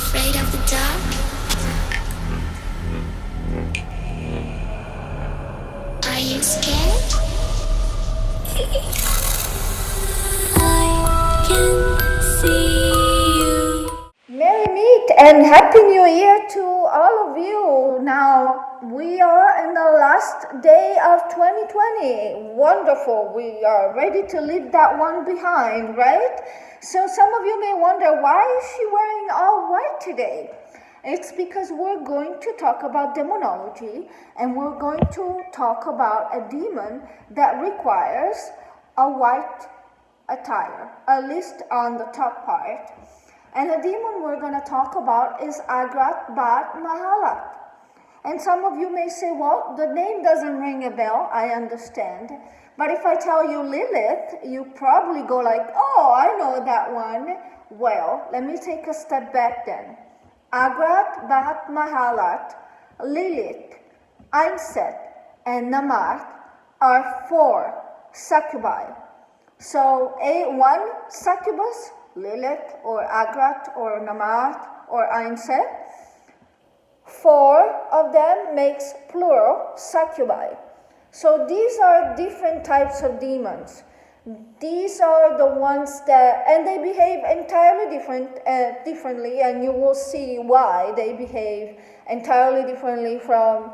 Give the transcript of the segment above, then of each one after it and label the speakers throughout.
Speaker 1: afraid of the dark? Are you scared? I can see you.
Speaker 2: Merry meet and Happy New Year to all of you. Now, we are in the last day of 2020. Wonderful. We are ready to leave that one behind, right? So some of you may wonder, why is she wearing all white today? It's because we're going to talk about demonology, and we're going to talk about a demon that requires a white attire, at least on the top part. And the demon we're going to talk about is Agrat bat Mahalat. And some of you may say, well, the name doesn't ring a bell. I understand. But if I tell you Lilith, you probably go like, oh, I know that one. Well, let me take a step back then. Agrat bat Mahalat, Lilith, Einset, and Namat are four succubi. So one succubus, Lilith or Agrat or Namat or Einset. Four of them makes plural succubi. So these are different types of demons. These are the ones that, and they behave entirely differently, and you will see why they behave entirely differently from,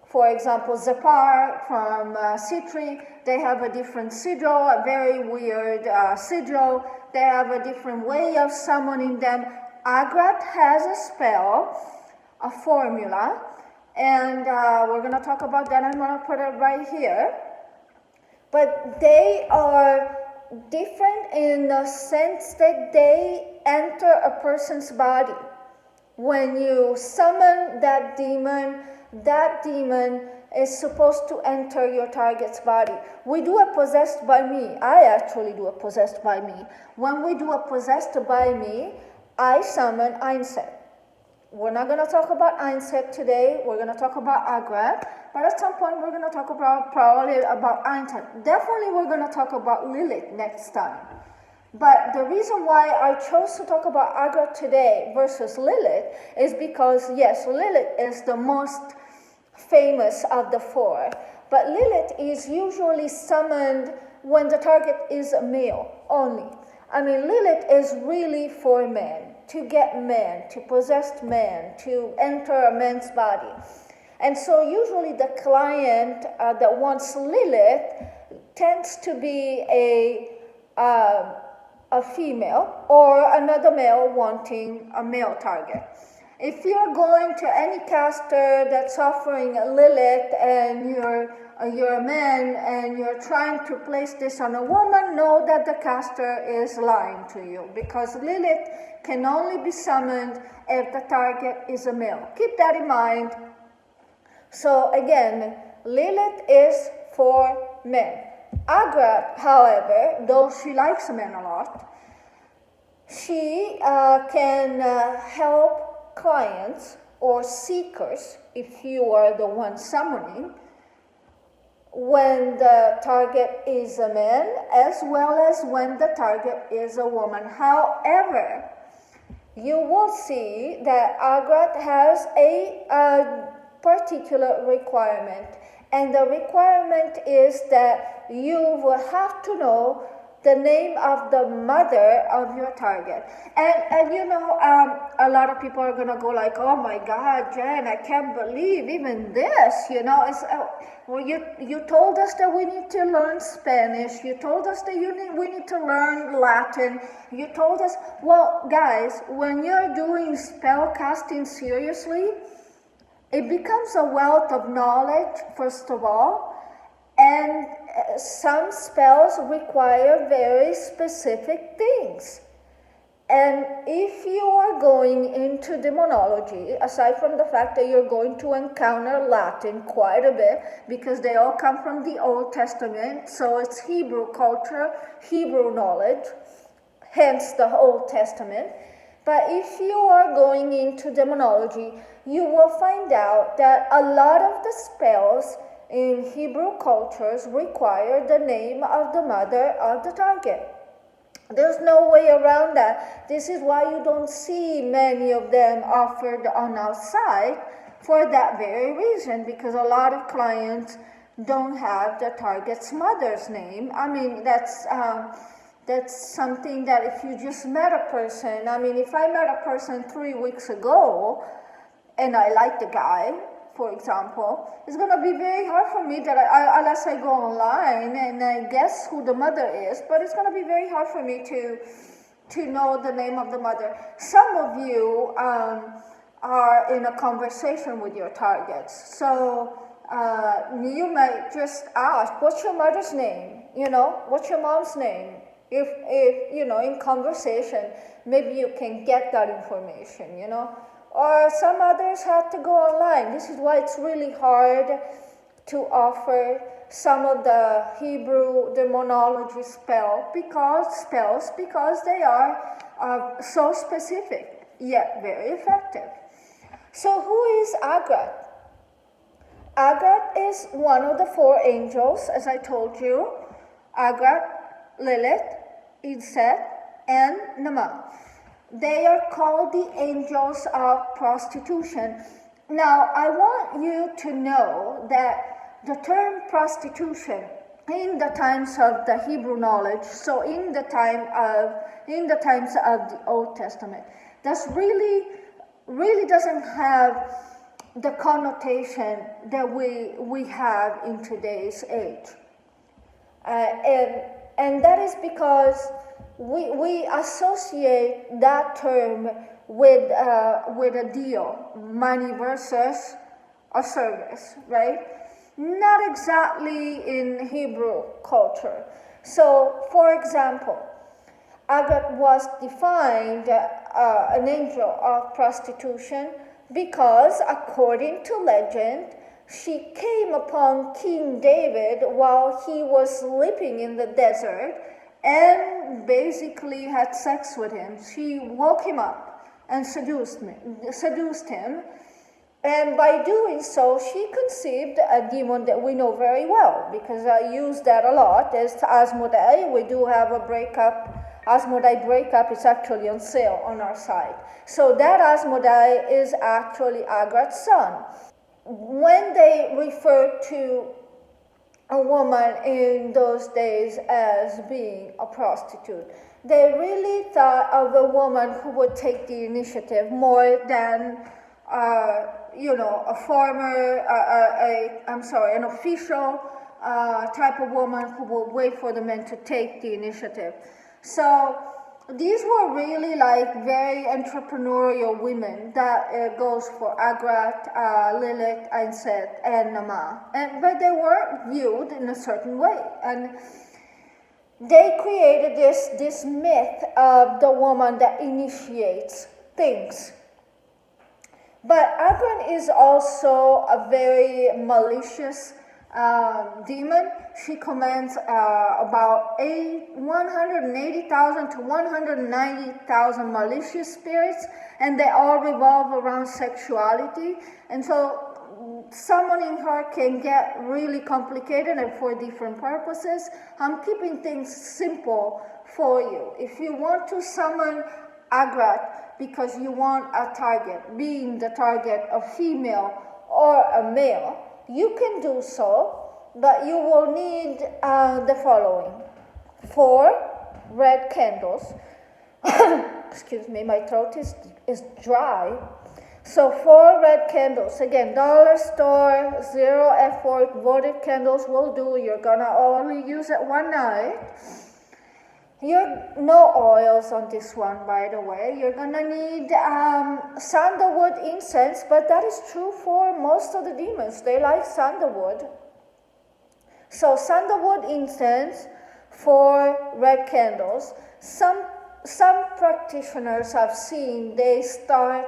Speaker 2: for example, Zapar, from Citri. They have a different sigil, a very weird sigil. They have a different way of summoning them. Agrat has a spell, a formula, and we're going to talk about that. I'm going to put it right here. But they are different in the sense that they enter a person's body. When you summon that demon is supposed to enter your target's body. We do a possessed by me. I actually do a possessed by me. When we do a possessed by me, I summon Einset. We're not going to talk about Einset today. We're going to talk about Agrat. But at some point, we're going to talk about probably about Einset. Definitely, we're going to talk about Lilith next time. But the reason why I chose to talk about Agrat today versus Lilith is because, yes, Lilith is the most famous of the four. But Lilith is usually summoned when the target is a male only. I mean, Lilith is really for men, to get men, to possess men, to enter a man's body. And so usually the client that wants Lilith tends to be a female or another male wanting a male target. If you're going to any caster that's offering Lilith and you're a man and you're trying to place this on a woman, know that the caster is lying to you, because Lilith can only be summoned if the target is a male. Keep that in mind. So again, Lilith is for men. Agrat, however, though she likes men a lot, she can help clients or seekers, if you are the one summoning, when the target is a man, as well as when the target is a woman. However, you will see that Agrat has a particular requirement, and the requirement is that you will have to know the name of the mother of your target. And you know, a lot of people are going to go like, oh my God, Jen, I can't believe even this, you know. It's, well, you told us that we need to learn Spanish. You told us that we need to learn Latin. You told us, well, guys, when you're doing spell casting seriously, it becomes a wealth of knowledge, first of all, and some spells require very specific things. And if you are going into demonology, aside from the fact that you're going to encounter Latin quite a bit, because they all come from the Old Testament, so it's Hebrew culture, Hebrew knowledge, hence the Old Testament. But if you are going into demonology, you will find out that a lot of the spells in Hebrew cultures require the name of the mother of the target. There's no way around that. This is why you don't see many of them offered on our site for that very reason, because a lot of clients don't have the target's mother's name. I mean, that's something that if you just met a person, I mean, if I met a person 3 weeks ago and I like the guy, for example, it's going to be very hard for me that unless I go online and I guess who the mother is, but it's going to be very hard for me to know the name of the mother. Some of you are in a conversation with your targets, so you might just ask, what's your mother's name? You know, what's your mom's name? If you know, in conversation, maybe you can get that information, you know. Or some others have to go online. This is why it's really hard to offer some of the Hebrew demonology spells because they are so specific yet very effective. So who is Agrat? Agrat is one of the 4 angels, as I told you. Agrat, Lilith, Idset, and Nama. They are called the angels of prostitution. Now, I want you to know that the term prostitution in the times of the Hebrew knowledge, so in the times of the Old Testament, that's really doesn't have the connotation that we have in today's age. And that is because we associate that term with a deal, money versus a service, right? Not exactly in Hebrew culture. So, for example, Agrat was defined an angel of prostitution because, according to legend, she came upon King David while he was sleeping in the desert and basically had sex with him. She woke him up and seduced him. And by doing so, she conceived a demon that we know very well, because I use that a lot, as Asmodai. We do have a breakup. Asmodai breakup is actually on sale on our site. So that Asmodai is actually Agrat's son. When they refer to a woman in those days as being a prostitute, they really thought of a woman who would take the initiative more than an official type of woman who will wait for the men to take the initiative. So these were really like very entrepreneurial women. That goes for Agrat, Lilith, Ainset, and Nama. But they were viewed in a certain way. And they created this myth of the woman that initiates things. But Agrat is also a very malicious demon. She commands about 180,000 to 190,000 malicious spirits, and they all revolve around sexuality. And so summoning her can get really complicated and for different purposes. I'm keeping things simple for you. If you want to summon Agrat because you want a target, being the target a female or a male, you can do so, but you will need the following: 4 red candles. Excuse me, my throat is dry. So 4 red candles. Again, dollar store, 0 effort, votive candles will do. You're gonna only use it one night. No oils on this one, by the way. You're gonna need sandalwood incense, but that is true for most of the demons. They like sandalwood. So sandalwood incense, 4 red candles. Some practitioners I've seen, they start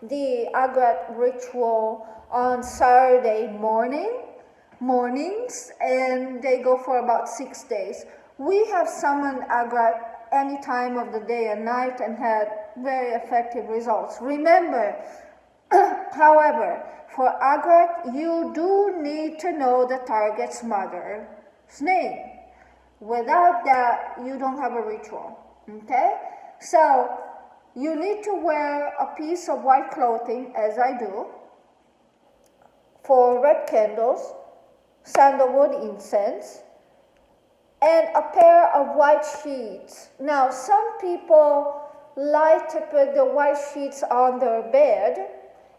Speaker 2: the Agrat ritual on Saturday mornings, and they go for about 6 days. We have summoned Agrat any time of the day and night and had very effective results. Remember, however, for Agrat, you do need to know the target's mother's name. Without that, you don't have a ritual. Okay? So you need to wear a piece of white clothing, as I do, 4 red candles, sandalwood incense, and a pair of white sheets. Now, some people like to put the white sheets on their bed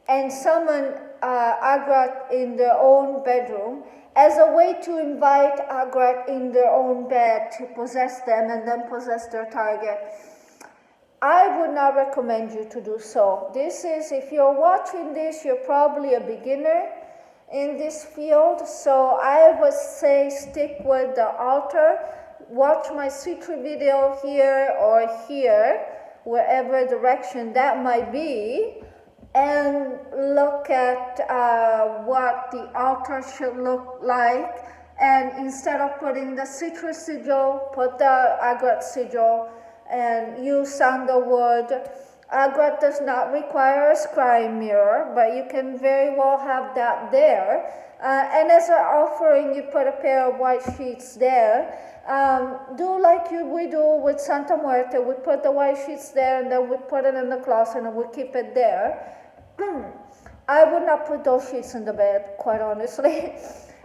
Speaker 2: and summon Agrat in their own bedroom as a way to invite Agrat in their own bed to possess them and then possess their target. I would not recommend you to do so. This is, if you're watching this, you're probably a beginner in this field, so I would say stick with the altar. Watch my secret video here or here, wherever direction that might be, and look at what the altar should look like. And instead of putting the citrus sigil, put the Agrat sigil and use sandalwood. Agrat does not require a scrying mirror, but you can very well have that there. And as an offering, you put a pair of white sheets there. Do like we do with Santa Muerte. We put the white sheets there, and then we put it in the closet, and we keep it there. I would not put those sheets in the bed, quite honestly.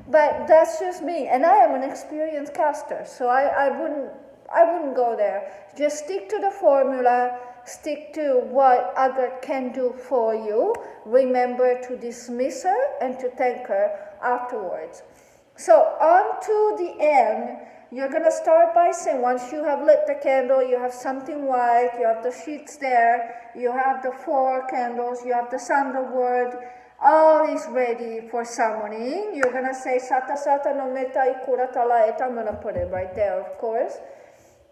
Speaker 2: But that's just me, and I am an experienced caster, so I wouldn't go there. Just stick to the formula. Stick to what Agrat can do for you. Remember to dismiss her and to thank her afterwards. So on to the end, you're going to start by saying, once you have lit the candle, you have something white, you have the sheets there, you have the 4 candles, you have the sandalwood, all is ready for summoning. You're going to say, Sata, Sata, Nometa, Cura, Tala. I'm going to put it right there, of course.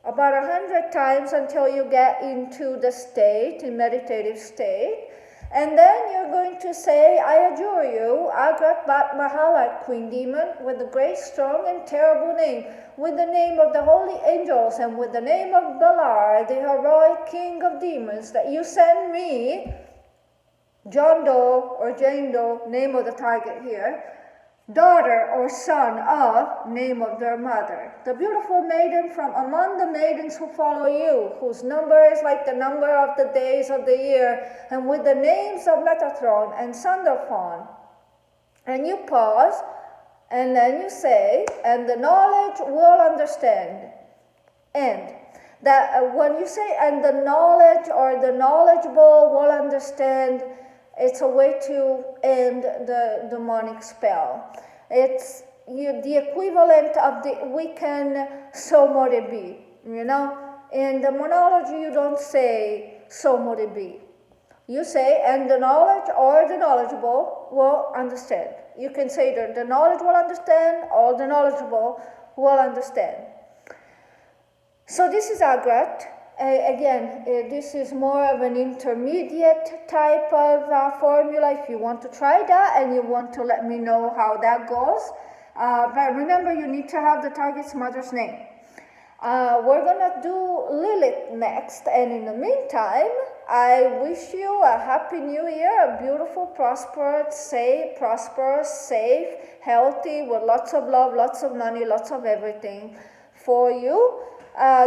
Speaker 2: About 100 times until you get into the state, in meditative state. And then you're going to say, I adjure you, Agrat bat Mahalat, Queen Demon, with the great, strong, and terrible name, with the name of the holy angels, and with the name of Bilar, the heroic king of demons, that you send me, John Doe or Jane Doe, name of the target here, daughter or son of, name of their mother, the beautiful maiden from among the maidens who follow you, whose number is like the number of the days of the year, and with the names of Metatron and Sandalphon. And you pause, and then you say, and the knowledge will understand. And that when you say, and the knowledge or the knowledgeable will understand, it's a way to end the demonic spell. It's the equivalent of the weakened so mote it be. You know, in demonology you don't say so mote it be. You say, and the knowledge or the knowledgeable will understand. You can say that the knowledge will understand or the knowledgeable will understand. So this is Agrat. Again, this is more of an intermediate type of formula. If you want to try that and you want to let me know how that goes. But remember, you need to have the target's mother's name. We're going to do Lilith next. And in the meantime, I wish you a happy new year, a beautiful, prosperous, safe, healthy, with lots of love, lots of money, lots of everything for you.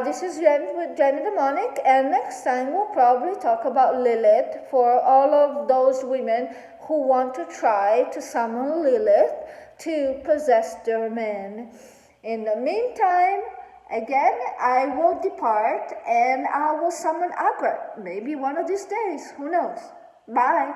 Speaker 2: This is Jen with Jen Demonic, and next time we'll probably talk about Lilith for all of those women who want to try to summon Lilith to possess their men. In the meantime, again, I will depart and I will summon Agrat. Maybe one of these days, who knows? Bye.